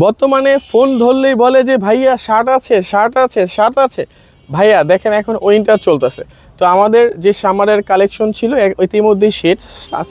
বর্তমানে ফোন ধরলেই বলে যে ভাইয়া শার্ট আছে, শার্ট আছে, শার্ট আছে। ভাইয়া দেখেন এখন উইন্টার চলতেছে, তো আমাদের যে সামারের কালেকশন ছিল ইতিমধ্যেই শেষ।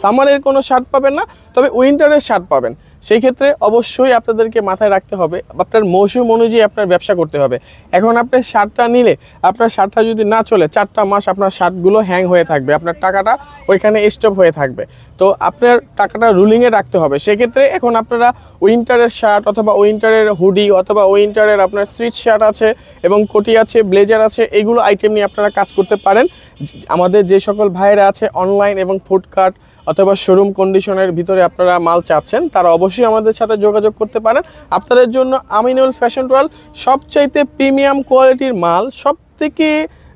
সামারের কোনো শার্ট পাবেন না, তবে উইন্টারের শার্ট পাবেন। সেই ক্ষেত্রে অবশ্যই আপনাদেরকে মাথায় রাখতে হবে, আপনার মৌসুম অনুযায়ী আপনার ব্যবসা করতে হবে। এখন আপনার শার্টটা নিলে আপনার শার্টটা যদি না চলে 4টা মাস আপনার শার্টগুলো হ্যাং হয়ে থাকবে, আপনার টাকাটা ওইখানে স্টপ হয়ে থাকবে। তো আপনার টাকাটা রুলিংয়ে রাখতে হবে। সেক্ষেত্রে এখন আপনারা উইন্টারের শার্ট অথবা উইন্টারের হুডি অথবা উইন্টারের আপনার সুইচ শার্ট আছে এবং কোটি আছে, ব্লেজার আছে, এইগুলো আইটেম নিয়ে আপনারা কাজ করতে পারেন। আমাদের যে সকল ভাইয়েরা আছে অনলাইন এবং ফুডকার্ট অথবা শোরুম কন্ডিশনের ভিতরে আপনারা মাল চাচ্ছেন, তারা অবশ্যই আমাদের সাথে যোগাযোগ করতে পারেন। আপনাদের জন্য আমিনুল ফ্যাশন ওয়ার্ল্ড সবচাইতে প্রিমিয়াম কোয়ালিটির মাল সবথেকে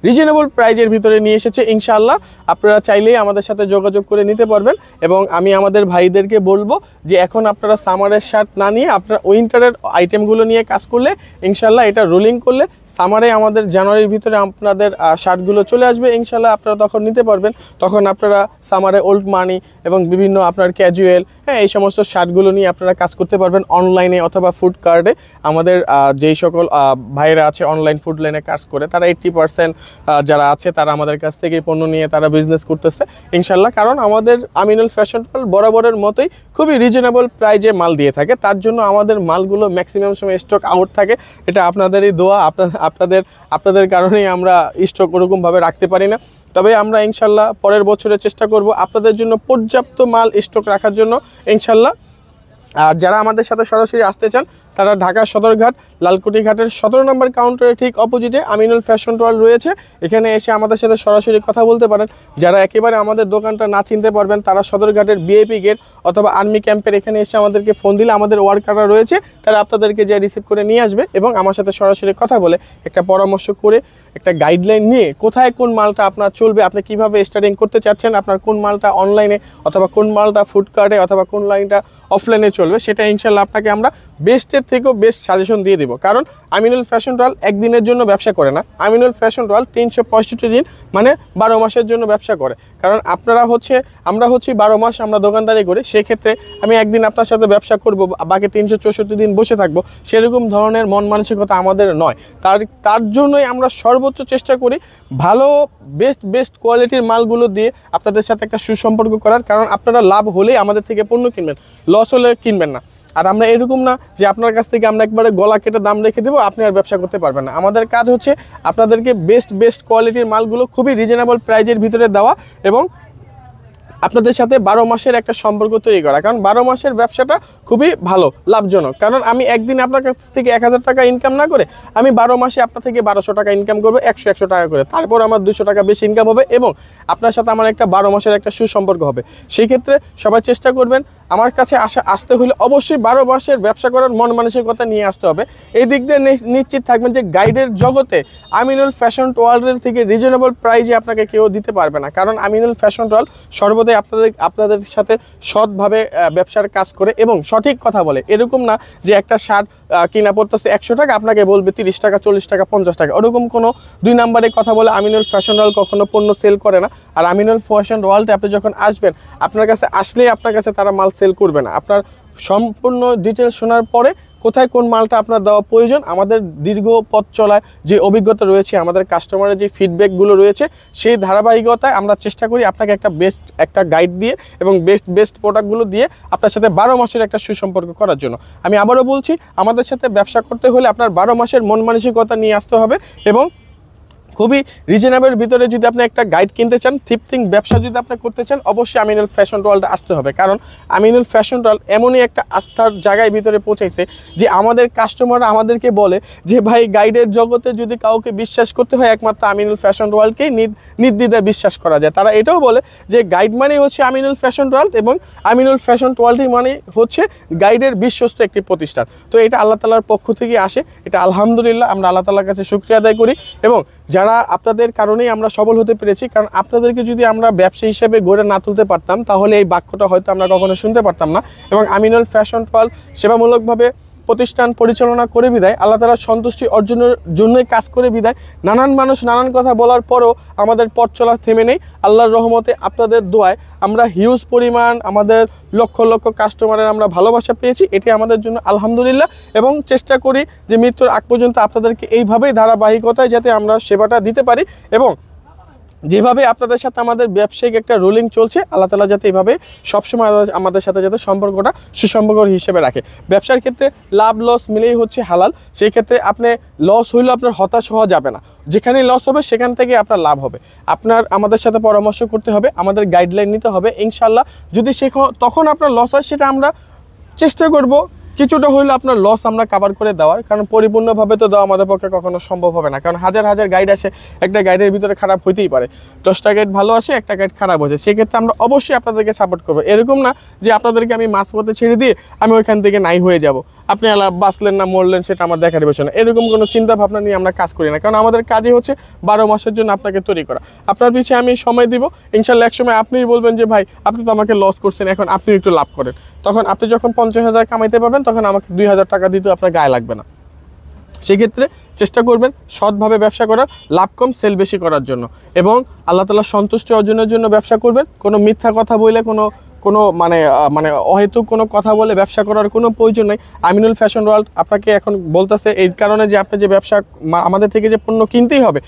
রিজনেবল প্রাইজের ভিতরে নিয়ে এসেছে। ইনশাআল্লাহ আপনারা চাইলেই আমাদের সাথে যোগাযোগ করে নিতে পারবেন। এবং আমি আমাদের ভাইদেরকে বলবো যে এখন আপনারা সামারের শার্ট না নিয়ে আপনারা উইন্টারের আইটেমগুলো নিয়ে কাজ করলে ইনশাআল্লাহ এটা রোলিং করলে সামারে আমাদের জানুয়ারির ভিতরে আপনাদের শার্টগুলো চলে আসবে। ইনশাআল্লাহ আপনারা তখন নিতে পারবেন। তখন আপনারা সামারে ওল্ড মানি এবং বিভিন্ন আপনার ক্যাজুয়াল, হ্যাঁ, এই সমস্ত শার্টগুলো নিয়ে আপনারা কাজ করতে পারবেন অনলাইনে অথবা ফুড কার্টে। আমাদের যেই সকল ভাইয়েরা আছে অনলাইন ফুড লাইনে কাজ করে, তারা 80% যারা আছে তারা আমাদের কাছ থেকে পণ্য নিয়ে তারা বিজনেস করতেছে ইনশাল্লাহ। কারণ আমাদের আমিনুল ফ্যাশন ওয়ার্ল্ড বরাবরের মতোই খুবই রিজনেবল প্রাইজে মাল দিয়ে থাকে, তার জন্য আমাদের মালগুলো ম্যাক্সিমাম সময় স্টক আউট থাকে। এটা আপনাদেরই দোয়া, আপনাদের কারণেই আমরা স্টক ওরকমভাবে রাখতে পারি না। তবে আমরা ইনশাল্লাহ পরের বছরে চেষ্টা করব আপনাদের জন্য পর্যাপ্ত মাল স্টক রাখার জন্য ইনশাল্লাহ। আর যারা আমাদের সাথে সরাসরি আসতে চান তারা ঢাকা সদরঘাট লালকুটি ঘাটের 17 নম্বর কাউন্টারের ঠিক অপোজিটে আমিনুল ফ্যাশন ওয়ার্ল্ড রয়েছে। এখানে এসে আমাদের সাথে সরাসরি কথা বলতে পারেন। যারা একেবারে আমাদের দোকানটা না চিনতে পারবেন তারা সদরঘাটের বিআইপি গেট অথবা আর্মি ক্যাম্পের এখানে এসে আমাদেরকে ফোন দিলে আমাদের ওয়ার্কাররা রয়েছে, তারা আপনাদেরকে যে রিসিভ করে নিয়ে আসবে এবং আমার সাথে সরাসরি কথা বলে একটা পরামর্শ করে একটা গাইডলাইন নিয়ে কোথায় কোন মালটা আপনার চলবে, আপনি কিভাবে স্টার্টিং করতে চাচ্ছেন, আপনার কোন মালটা অনলাইনে অথবা কোন মালটা ফুডকার্টে অথবা কোন লাইনটা অফলাইনে চলবে, সেটা ইনশাল্লাহ আপনাকে আমরা বেস্টের থেকেও বেস্ট সাজেশন দিয়ে দেবো। কারণ আমিনুল ফ্যাশন ওয়ার্ল্ড একদিনের জন্য ব্যবসা করে না, আমিনুল ফ্যাশন ওয়ার্ল্ড 365 দিন মানে 12 মাসের জন্য ব্যবসা করে। কারণ আমরা হচ্ছি 12 মাস আমরা দোকানদারি করি। সেক্ষেত্রে আমি একদিন আপনার সাথে ব্যবসা করব, বাকি 364 দিন বসে থাকবো, সেরকম ধরনের মন মানসিকতা আমাদের নয়। তার জন্যই আমরা সর্বোচ্চ চেষ্টা করি ভালো বেস্ট কোয়ালিটির মালগুলো দিয়ে আপনাদের সাথে একটা সুসম্পর্ক করার। কারণ আপনারা লাভ হলেই আমাদের থেকে পণ্য কিনবেন, লস হলে কিনবেন না। আর আমরা এরকম না যে আপনার কাছ থেকে আমরা একবারে গলা কেটে দাম রেখে দেবো, আপনি আর ব্যবসা করতে পারবেন না। আমাদের কাজ হচ্ছে আপনাদেরকে বেস্ট কোয়ালিটির মালগুলো খুবই রিজনেবল প্রাইজের ভিতরে দেওয়া এবং আপনাদের সাথে 12 মাসের একটা সম্পর্ক তৈরি করা। কারণ 12 মাসের ব্যবসাটা খুবই ভালো লাভজনক। কারণ আমি একদিন আপনার কাছ থেকে 1000 টাকা ইনকাম না করে আমি 12 মাসে আপনার থেকে 1200 টাকা ইনকাম করবো, 100 টাকা করে, তারপর আমার 200 টাকা বেশি ইনকাম হবে এবং আপনার সাথে আমার একটা 12 মাসের একটা সুসম্পর্ক হবে। সেই ক্ষেত্রে সবাই চেষ্টা করবেন আমার কাছে আসতে হলে অবশ্যই 12 মাসের ব্যবসা করার মন মানসিকতা নিয়ে আসতে হবে। এই দিক দিয়ে নিশ্চিত থাকবেন যে গাইডের জগতে আমিনুল ফ্যাশন ওয়ার্ল্ডের থেকে রিজনেবল প্রাইজে আপনাকে কেউ দিতে পারবে না। কারণ আমিনুল ফ্যাশন ওয়ার্ল্ড সর্বদাই আপনাদের সাথে সৎভাবে ব্যবসার কাজ করে এবং সঠিক কথা বলে। এরকম না যে একটা শার্ট কিনা পড়তেছে 100 টাকা আপনাকে বলবে 30 টাকা 40 টাকা 50 টাকা, ওরকম কোনো 2 নম্বরে কথা বলে আমিনুল ফ্যাশন ওয়ার্ল্ড কখনো পণ্য সেল করে না। আর আমিনুল ফ্যাশন ওয়ার্ল্ডে আপনি যখন আসবেন আপনার কাছে আসলেই আপনার কাছে তারা মাল সেল করবে না। আপনার সম্পূর্ণ ডিটেলস শোনার পরে কোথায় কোন মালটা আপনার দেওয়া প্রয়োজন, আমাদের দীর্ঘ পথ চলায় যে অভিজ্ঞতা রয়েছে, আমাদের কাস্টমারের যে ফিডব্যাকগুলো রয়েছে, সেই ধারাবাহিকতায় আমরা চেষ্টা করি আপনাকে একটা গাইড দিয়ে এবং বেস্ট প্রোডাক্টগুলো দিয়ে আপনার সাথে 12 মাসের একটা সুসম্পর্ক করার জন্য। আমি আবারও বলছি, আমাদের সাথে ব্যবসা করতে হলে আপনার 12 মাসের মন মানসিকতা নিয়ে আসতে হবে এবং খুবই রিজনেবল ভিতরে যদি আপনি একটা গাইড কিনতে চান, থিপথিং ব্যবসা যদি আপনি করতে চান, অবশ্যই আমিনুল ফ্যাশন ওয়ার্ল্ডে আসতে হবে। কারণ আমিনুল ফ্যাশন ওয়ার্ল্ড এমনই একটা আস্থার জায়গায় ভিতরে পৌঁছাইছে যে আমাদের কাস্টমাররা আমাদেরকে বলে যে ভাই গাইডের জগতে যদি কাউকে বিশ্বাস করতে হয় একমাত্র আমিনুল ফ্যাশন ওয়ার্ল্ডকেই নির্দ্বিধায় বিশ্বাস করা যায়। তারা এটাও বলে যে গাইড মানে হচ্ছে আমিনুল ফ্যাশন ওয়ার্ল্ড এবং আমিনুল ফ্যাশন ওয়ার্ল্ডই মানে হচ্ছে গাইডের বিশ্বস্ত একটি প্রতিষ্ঠান। তো এটা আল্লাহ তাআলার পক্ষ থেকে আসে, এটা আলহামদুলিল্লাহ আমরা আল্লাহ তাআলার কাছে শুকরিয়া আদায় করি। এবং যারা আপনাদের কারণেই আমরা সফল হতে পেরেছি, কারণ আপনাদেরকে যদি আমরা ব্যবসা হিসেবে গড়ে না তুলতে পারতাম তাহলে এই বাক্যটা হয়তো আমরা কখনো শুনতে পারতাম না। এবং আমিনুল ফ্যাশন ওয়ার্ল্ড সেবামূলকভাবে প্রতিষ্ঠান পরিচালনা করে বিদায়, আল্লাহ তাআলার সন্তুষ্টি অর্জনের জন্যই কাজ করে বিদায় নানান মানুষ নানান কথা বলার পরও আমাদের পথ চলা থেমে নেই। আল্লাহর রহমতে আপনাদের দোয়ায় আমরা হিউজ পরিমাণ আমাদের লক্ষ লক্ষ কাস্টমারের আমরা ভালোবাসা পেয়েছি, এটি আমাদের জন্য আলহামদুলিল্লাহ। এবং চেষ্টা করি যে মৃত্যুর আগ পর্যন্ত আপনাদেরকে এইভাবেই ধারাবাহিকতায় যাতে আমরা সেবাটা দিতে পারি, এবং যেভাবে আপনাদের সাথে আমাদের ব্যবসায়িক একটা রোলিং চলছে, আল্লাহ তাআলা যাতে এইভাবে সবসময় আমাদের সাথে যাতে সম্পর্কটা সুসম্পর্ক হিসেবে রাখে। ব্যবসার ক্ষেত্রে লাভ লস মিলেই হচ্ছে হালাল। সেই ক্ষেত্রে আপনি লস হইলেও আপনার হতাশ হওয়া যাবে না, যেখানে লস হবে সেখান থেকে আপনার লাভ হবে। আপনার আমাদের সাথে পরামর্শ করতে হবে, আমাদের গাইডলাইন নিতে হবে ইনশাল্লাহ। যদি তখন আপনার লস হয় সেটা আমরা চেষ্টা করব কিছুটা হইলে আপনার লস আমরা কাভার করে দেওয়ার, কারণ পরিপূর্ণভাবে তো দেওয়া আমাদের পক্ষে কখনো সম্ভব হবে না, কারণ হাজার হাজার গাইড আসে, একটা গাইডের ভিতরে খারাপ হইতেই পারে। 10টা গাইড ভালো আসে, একটা গাইড খারাপ হয়েছে, সেক্ষেত্রে আমরা অবশ্যই আপনাদেরকে সাপোর্ট করবো। এরকম না যে আপনাদেরকে আমি মাঝপথে ছেড়ে দিয়ে আমি ওইখান থেকে নাই হয়ে যাব, আপনি বাঁচলেন না মরলেন সেটা আমার দেখার বিষয় না, এরকম কোনো চিন্তা ভাবনা নিয়ে আমরা কাজ করি না। কারণ আমাদের কাজই হচ্ছে 12 মাসের জন্য আপনাকে তৈরি করা। আপনার পিছিয়ে আমি সময় দিব, ইনশাল্লাহ এক সময় আপনিই বলবেন যে ভাই আপনি তো আমাকে লস করছেন, এখন আপনি একটু লাভ করেন। তখন আপনি যখন 50,000 কামাইতে পারবেন তখন আমাকে 2,000 টাকা দিতেও আপনার গায়ে লাগবে না। সেক্ষেত্রে চেষ্টা করবেন সৎভাবে ব্যবসা করার, লাভ কম সেল বেশি করার জন্য, এবং আল্লাহ তাআলার সন্তুষ্টি অর্জনের জন্য ব্যবসা করবেন। কোনো মিথ্যা কথা বলে কোনো মানে অহেতুক কোনো কথা বলে ব্যবসা করার কোনো প্রয়োজন নেই। আমিনুল ফ্যাশন ওয়ার্ল্ড আপনাকে এখন বলতেছে এই কারণে যে আপনি যে ব্যবসা আমাদের থেকে যে পণ্য কিনতেই হবে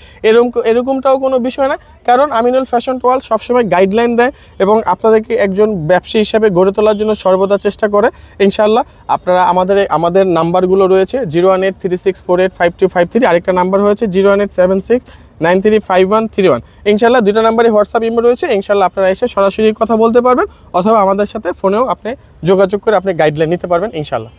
এরকমটাও কোনো বিষয় না, কারণ আমিনুল ফ্যাশন ওয়ার্ল্ড সবসময় গাইডলাইন দেয় এবং আপনাদেরকে একজন ব্যবসায়ী হিসাবে গড়ে তোলার জন্য সর্বদা চেষ্টা করে। ইনশাআল্লাহ আপনারা আমাদের নাম্বারগুলো রয়েছে 01836485253, আরেকটা নাম্বার হয়েছে 01876935131। ইনশাআল্লাহ দুটো নাম্বারই হোয়াটসঅ্যাপ ইমো রয়েছে, ইনশাআল্লাহ আপনারা এসে সরাসরি কথা বলতে পারবেন, অথবা আমাদের সাথে ফোনেও আপনি যোগাযোগ করে আপনি গাইডলাইন নিতে পারবেন ইনশাআল্লাহ।